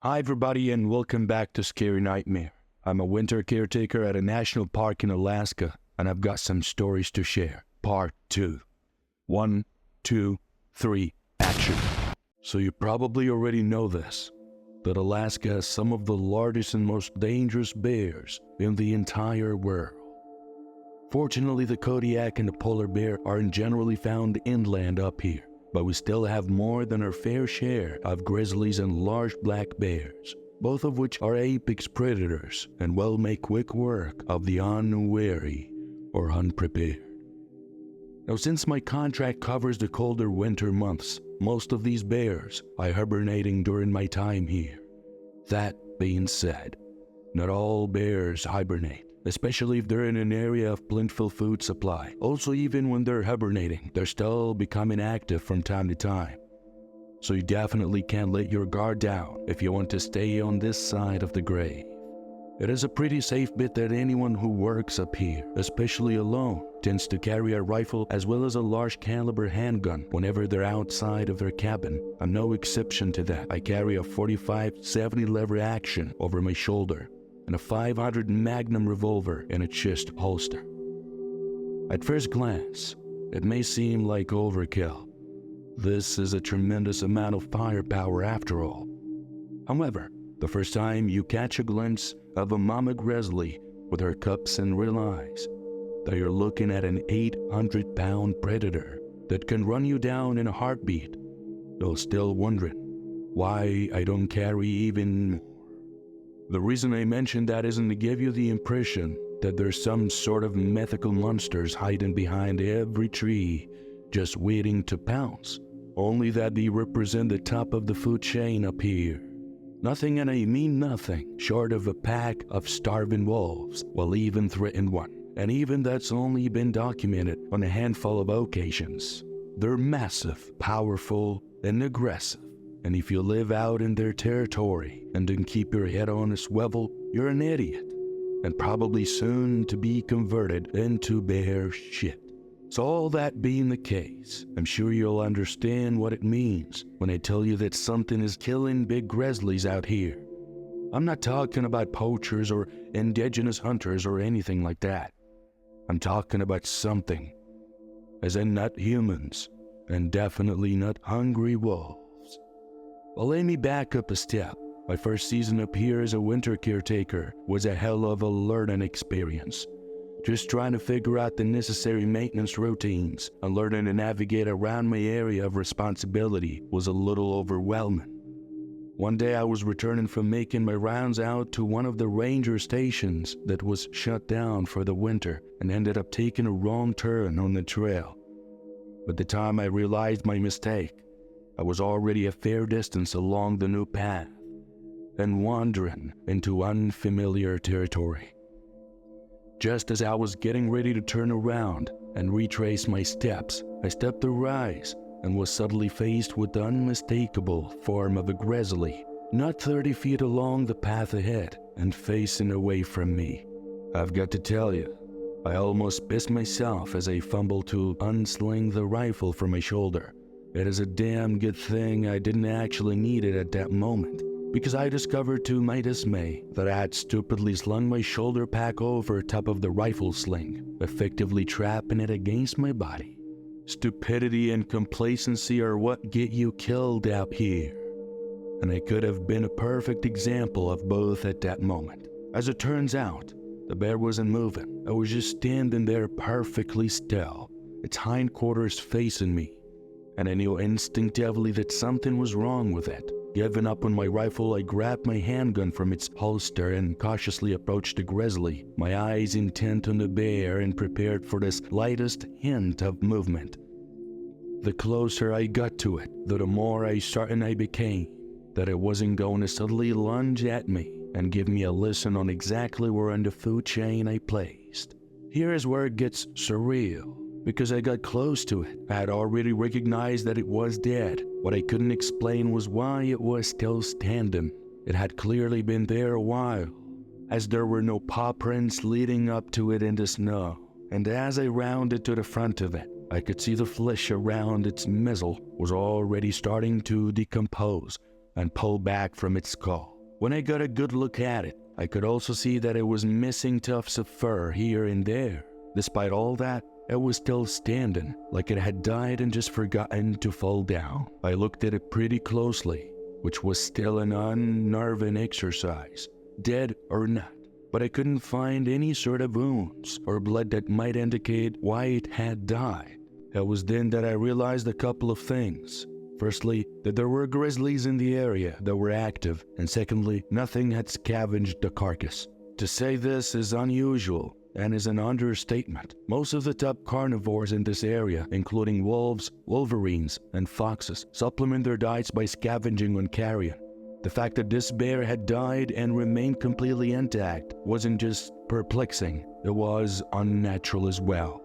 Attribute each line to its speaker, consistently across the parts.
Speaker 1: Hi everybody and welcome back to Scary Nightmare. I'm a winter caretaker at a national park in Alaska and I've got some stories to share. Part 2. 1, 2, 3, action. So you probably already know this, that Alaska has some of the largest and most dangerous bears in the entire world. Fortunately, the Kodiak and the polar bear aren't generally found inland up here, but we still have more than our fair share of grizzlies and large black bears, both of which are apex predators and will make quick work of the unwary or unprepared. Now, since my contract covers the colder winter months, most of these bears are hibernating during my time here. That being said, not all bears hibernate, especially if they're in an area of plentiful food supply. Also, even when they're hibernating, they're still becoming active from time to time. So you definitely can't let your guard down if you want to stay on this side of the grave. It is a pretty safe bet that anyone who works up here, especially alone, tends to carry a rifle as well as a large caliber handgun whenever they're outside of their cabin. I'm no exception to that. I carry a 45-70 lever action over my shoulder and a 500 Magnum revolver in a chest holster. At first glance, it may seem like overkill. This is a tremendous amount of firepower after all. However, the first time you catch a glimpse of a mama grizzly with her cubs and realize that you're looking at an 800-pound predator that can run you down in a heartbeat, you're still wondering why I don't carry even more. The reason I mention that isn't to give you the impression that there's some sort of mythical monsters hiding behind every tree just waiting to pounce, only that they represent the top of the food chain up here. Nothing, and I mean nothing, short of a pack of starving wolves will even threaten one, and even that's only been documented on a handful of occasions. They're massive, powerful, and aggressive. And if you live out in their territory and don't keep your head on a swivel, you're an idiot, and probably soon to be converted into bear shit. So all that being the case, I'm sure you'll understand what it means when I tell you that something is killing big grizzlies out here. I'm not talking about poachers or indigenous hunters or anything like that. I'm talking about something, as in not humans, and definitely not hungry wolves. Well, let me back up a step. My first season up here as a winter caretaker was a hell of a learning experience. Just trying to figure out the necessary maintenance routines and learning to navigate around my area of responsibility was a little overwhelming. One day I was returning from making my rounds out to one of the ranger stations that was shut down for the winter and ended up taking a wrong turn on the trail. By the time I realized my mistake, I was already a fair distance along the new path and wandering into unfamiliar territory. Just as I was getting ready to turn around and retrace my steps, I stepped to rise and was suddenly faced with the unmistakable form of a grizzly, not 30 feet along the path ahead and facing away from me. I've got to tell you, I almost pissed myself as I fumbled to unsling the rifle from my shoulder. It is a damn good thing I didn't actually need it at that moment, because I discovered to my dismay that I had stupidly slung my shoulder pack over top of the rifle sling, effectively trapping it against my body. Stupidity and complacency are what get you killed out here, and I could have been a perfect example of both at that moment. As it turns out, the bear wasn't moving. I was just standing there perfectly still, its hindquarters facing me, and I knew instinctively that something was wrong with it. Giving up on my rifle, I grabbed my handgun from its holster and cautiously approached the grizzly, my eyes intent on the bear and prepared for the slightest hint of movement. The closer I got to it, the more certain I became that it wasn't going to suddenly lunge at me and give me a lesson on exactly where on the food chain I placed. Here is where it gets surreal. Because I got close to it, I had already recognized that it was dead. What I couldn't explain was why it was still standing. It had clearly been there a while, as there were no paw prints leading up to it in the snow. And as I rounded to the front of it, I could see the flesh around its muzzle was already starting to decompose and pull back from its skull. When I got a good look at it, I could also see that it was missing tufts of fur here and there. Despite all that, it was still standing, like it had died and just forgotten to fall down. I looked at it pretty closely, which was still an unnerving exercise, dead or not. But I couldn't find any sort of wounds or blood that might indicate why it had died. It was then that I realized a couple of things. Firstly, that there were grizzlies in the area that were active, and secondly, nothing had scavenged the carcass. To say this is unusual and is an understatement. Most of the top carnivores in this area, including wolves, wolverines, and foxes, supplement their diets by scavenging on carrion. The fact that this bear had died and remained completely intact wasn't just perplexing, it was unnatural as well.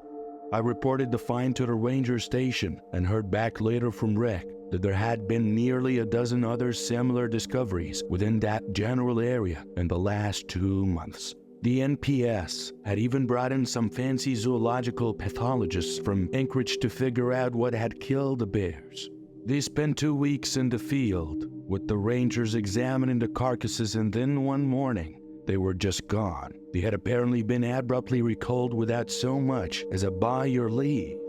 Speaker 1: I reported the find to the ranger station and heard back later from Rick that there had been nearly a dozen other similar discoveries within that general area in the last 2 months. The NPS had even brought in some fancy zoological pathologists from Anchorage to figure out what had killed the bears. They spent 2 weeks in the field, with the rangers examining the carcasses, and then one morning, they were just gone. They had apparently been abruptly recalled without so much as a by your leave.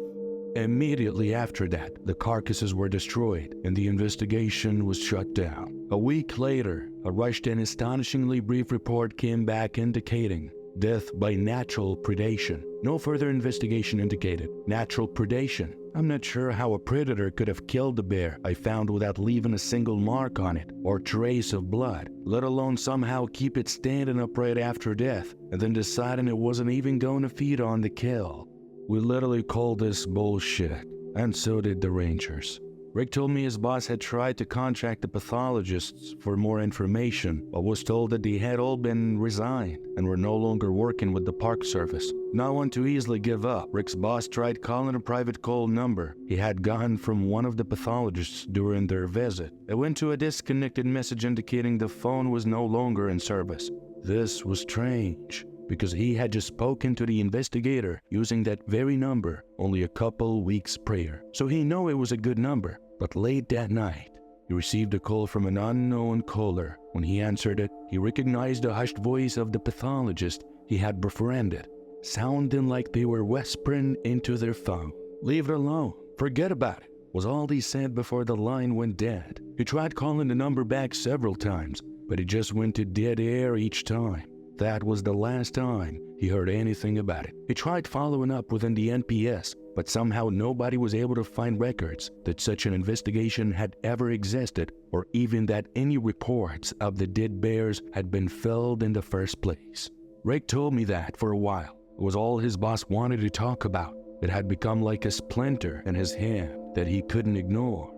Speaker 1: Immediately after that, the carcasses were destroyed and the investigation was shut down. A week later, a rushed and astonishingly brief report came back indicating death by natural predation. No further investigation indicated natural predation. I'm not sure how a predator could have killed the bear I found without leaving a single mark on it or trace of blood, let alone somehow keep it standing upright after death and then deciding it wasn't even going to feed on the kill. We literally called this bullshit, and so did the rangers. Rick told me his boss had tried to contact the pathologists for more information, but was told that they had all been resigned and were no longer working with the Park Service. Not one to easily give up, Rick's boss tried calling a private call number he had gotten from one of the pathologists during their visit. It went to a disconnected message indicating the phone was no longer in service. This was strange, because he had just spoken to the investigator using that very number only a couple weeks prior. So he knew it was a good number. But late that night, he received a call from an unknown caller. When he answered it, he recognized the hushed voice of the pathologist he had befriended, sounding like they were whispering into their phone. "Leave it alone. Forget about it," was all he said before the line went dead. He tried calling the number back several times, but it just went to dead air each time. That was the last time he heard anything about it. He tried following up within the NPS, but somehow nobody was able to find records that such an investigation had ever existed, or even that any reports of the dead bears had been filled in the first place. Rick told me that for a while. It was all his boss wanted to talk about. It had become like a splinter in his hand that he couldn't ignore.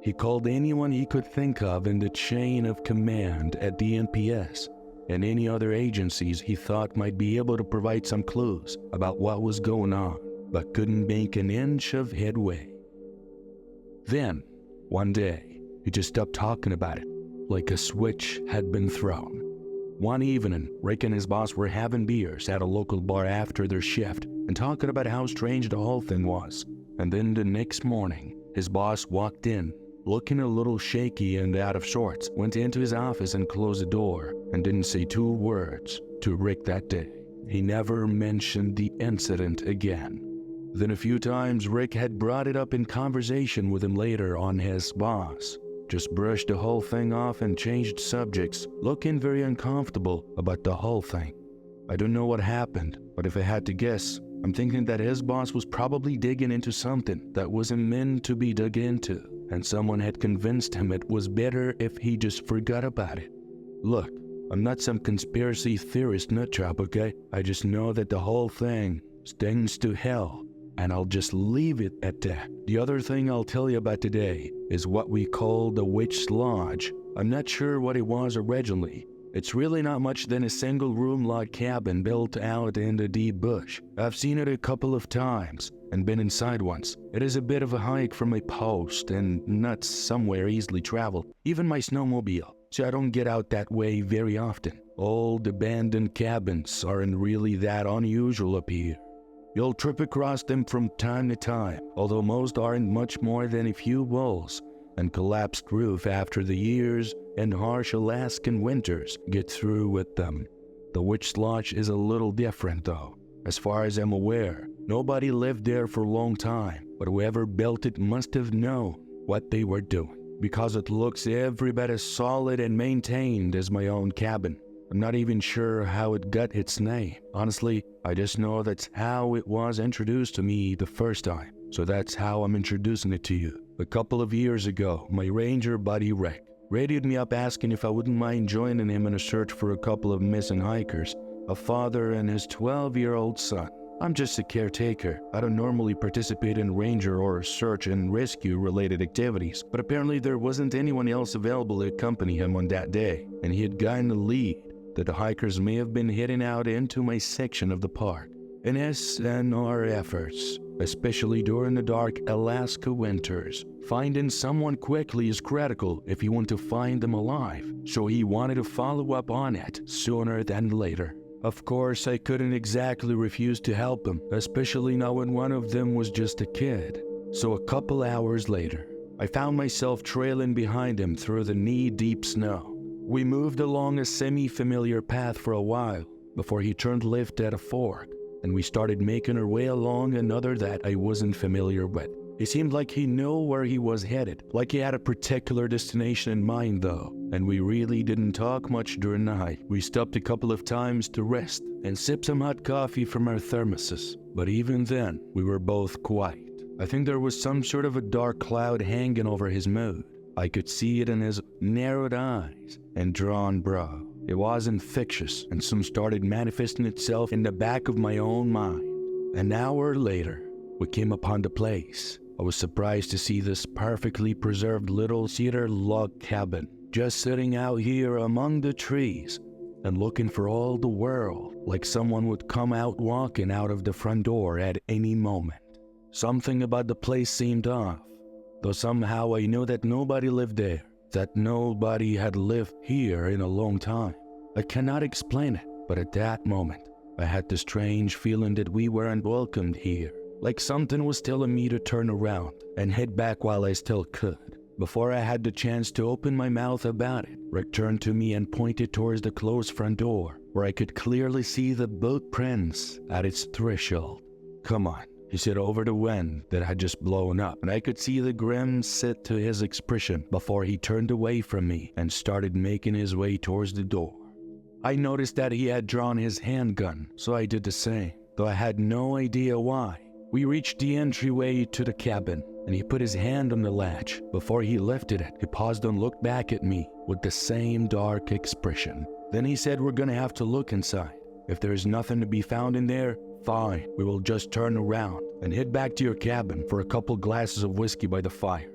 Speaker 1: He called anyone he could think of in the chain of command at the NPS, and any other agencies he thought might be able to provide some clues about what was going on, but couldn't make an inch of headway. Then, one day, he just stopped talking about it, like a switch had been thrown. One evening, Rick and his boss were having beers at a local bar after their shift and talking about how strange the whole thing was. And then the next morning, his boss walked in, looking a little shaky and out of sorts, went into his office and closed the door, and didn't say 2 words to Rick that day. He never mentioned the incident again. Then a few times Rick had brought it up in conversation with him later on his boss. Just brushed the whole thing off and changed subjects, looking very uncomfortable about the whole thing. I don't know what happened, but if I had to guess, I'm thinking that his boss was probably digging into something that wasn't meant to be dug into, and someone had convinced him it was better if he just forgot about it. Look, I'm not some conspiracy theorist nutjob, okay? I just know that the whole thing stings to hell, and I'll just leave it at that. The other thing I'll tell you about today is what we call the Witch's Lodge. I'm not sure what it was originally. It's really not much than a single-room log cabin built out in the deep bush. I've seen it a couple of times and been inside once. It is a bit of a hike from a post and not somewhere easily traveled. Even my snowmobile, so I don't get out that way very often. Old abandoned cabins aren't really that unusual up here. You'll trip across them from time to time, although most aren't much more than a few walls and collapsed roof after the years and harsh Alaskan winters get through with them. The Witch Lodge is a little different though. As far as I'm aware, nobody lived there for a long time, but whoever built it must have known what they were doing, because it looks every bit as solid and maintained as my own cabin. I'm not even sure how it got its name. Honestly, I just know that's how it was introduced to me the first time. So that's how I'm introducing it to you. A couple of years ago, my ranger buddy Rick radioed me up asking if I wouldn't mind joining him in a search for a couple of missing hikers, a father and his 12-year-old son. I'm just a caretaker. I don't normally participate in ranger or search and rescue related activities, but apparently there wasn't anyone else available to accompany him on that day, and he had gotten a lead that the hikers may have been heading out into my section of the park. In S&R efforts, especially during the dark Alaska winters, finding someone quickly is critical if you want to find them alive, so he wanted to follow up on it sooner than later. Of course, I couldn't exactly refuse to help him, especially knowing one of them was just a kid. So a couple hours later, I found myself trailing behind him through the knee-deep snow. We moved along a semi-familiar path for a while before he turned left at a fork, and we started making our way along another that I wasn't familiar with. He seemed like he knew where he was headed, like he had a particular destination in mind though, and we really didn't talk much during the hike. We stopped a couple of times to rest and sip some hot coffee from our thermoses, but even then, we were both quiet. I think there was some sort of a dark cloud hanging over his mood. I could see it in his narrowed eyes and drawn brow. It was infectious, and soon started manifesting itself in the back of my own mind. An hour later, we came upon the place. I was surprised to see this perfectly preserved little cedar log cabin, just sitting out here among the trees and looking for all the world like someone would come out walking out of the front door at any moment. Something about the place seemed off, though somehow I knew that nobody lived there, that nobody had lived here in a long time. I cannot explain it, but at that moment, I had the strange feeling that we weren't welcomed here, like something was telling me to turn around and head back while I still could. Before I had the chance to open my mouth about it, Rick turned to me and pointed towards the closed front door, where I could clearly see the boot prints at its threshold. "Come on," he said over the wind that had just blown up, and I could see the grim set to his expression before he turned away from me and started making his way towards the door. I noticed that he had drawn his handgun, so I did the same, though I had no idea why. We reached the entryway to the cabin, and he put his hand on the latch. Before he lifted it, he paused and looked back at me with the same dark expression. Then he said, "We're gonna have to look inside. If there is nothing to be found in there, fine, we will just turn around and head back to your cabin for a couple glasses of whiskey by the fire.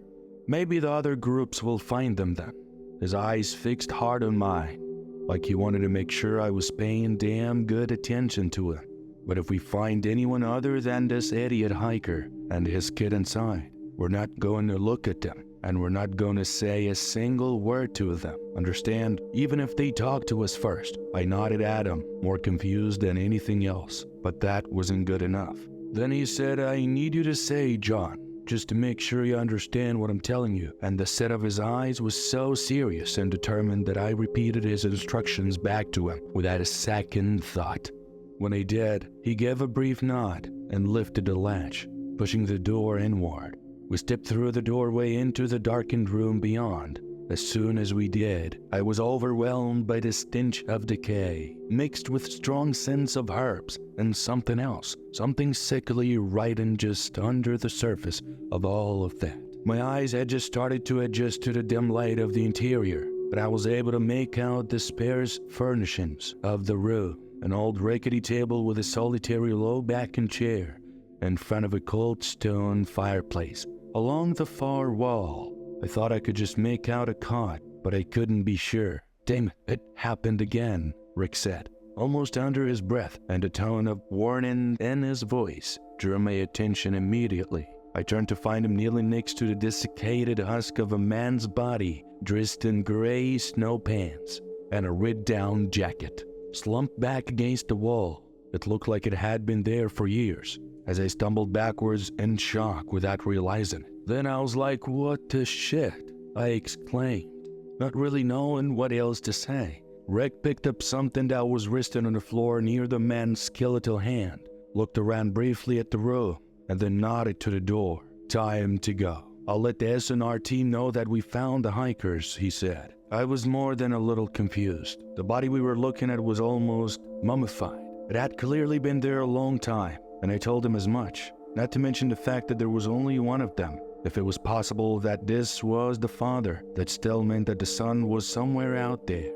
Speaker 1: Maybe the other groups will find them then." His eyes fixed hard on mine, like he wanted to make sure I was paying damn good attention to him. "But if we find anyone other than this idiot hiker and his kid inside, we're not going to look at them, and we're not going to say a single word to them. Understand? Even if they talk to us first." I nodded at him, more confused than anything else, but that wasn't good enough. Then he said, "I need you to say, John, just to make sure you understand what I'm telling you." And the set of his eyes was so serious and determined that I repeated his instructions back to him without a second thought. When I did, he gave a brief nod and lifted the latch, pushing the door inward. We stepped through the doorway into the darkened room beyond. As soon as we did, I was overwhelmed by the stench of decay, mixed with strong scents of herbs and something else, something sickly riding just under the surface of all of that. My eyes had just started to adjust to the dim light of the interior, but I was able to make out the sparse furnishings of the room. An old rickety table with a solitary low-backed chair in front of a cold stone fireplace. Along the far wall, I thought I could just make out a cot, but I couldn't be sure. "Damn it, it happened again," Rick said, almost under his breath, and a tone of warning in his voice drew my attention immediately. I turned to find him kneeling next to the desiccated husk of a man's body, dressed in gray snow pants and a red-down jacket. Slumped back against the wall, it looked like it had been there for years, as I stumbled backwards in shock without realizing it. Then I was like, "What the shit?" I exclaimed, not really knowing what else to say. Rick picked up something that was resting on the floor near the man's skeletal hand, looked around briefly at the room, and then nodded to the door. Time to go. I'll let the S&R team know that we found the hikers, he said. I was more than a little confused. The body we were looking at was almost mummified. It had clearly been there a long time, and I told him as much. Not to mention the fact that there was only one of them. If it was possible that this was the father, that still meant that the son was somewhere out there.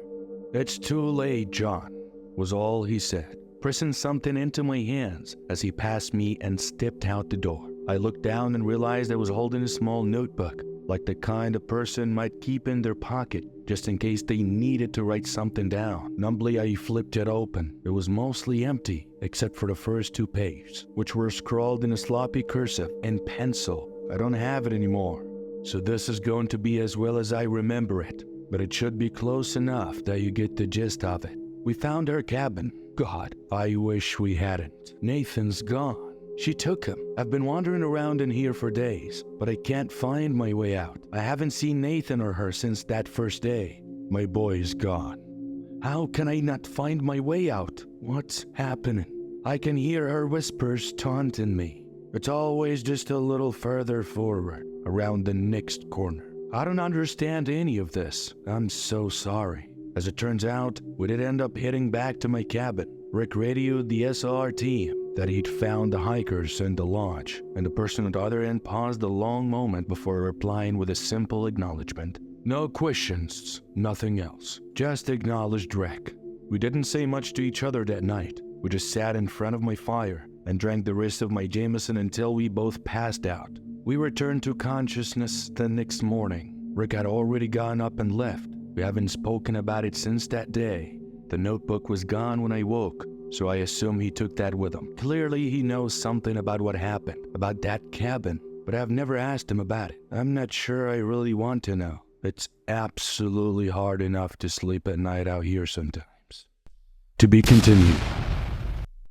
Speaker 1: It's too late, John, was all he said, pressing something into my hands as he passed me and stepped out the door. I looked down and realized I was holding a small notebook, like the kind a person might keep in their pocket just in case they needed to write something down. Numbly, I flipped it open. It was mostly empty, except for the first 2 pages, which were scrawled in a sloppy cursive and pencil. I don't have it anymore, so this is going to be as well as I remember it, but it should be close enough that you get the gist of it. We found her cabin. God, I wish we hadn't. Nathan's gone. She took him. I've been wandering around in here for days, but I can't find my way out. I haven't seen Nathan or her since that first day. My boy is gone. How can I not find my way out? What's happening? I can hear her whispers taunting me. It's always just a little further forward, around the next corner. I don't understand any of this. I'm so sorry. As it turns out, we did end up heading back to my cabin. Rick radioed the SR team that he'd found the hikers in the lodge, and the person on the other end paused a long moment before replying with a simple acknowledgement. No questions, nothing else. Just acknowledged Rick. We didn't say much to each other that night. We just sat in front of my fire and drank the rest of my Jameson until we both passed out. We returned to consciousness the next morning. Rick had already gone up and left. We haven't spoken about it since that day. The notebook was gone when I woke, so I assume he took that with him. Clearly he knows something about what happened, about that cabin, but I've never asked him about it. I'm not sure I really want to know. It's absolutely hard enough to sleep at night out here sometimes. To be continued.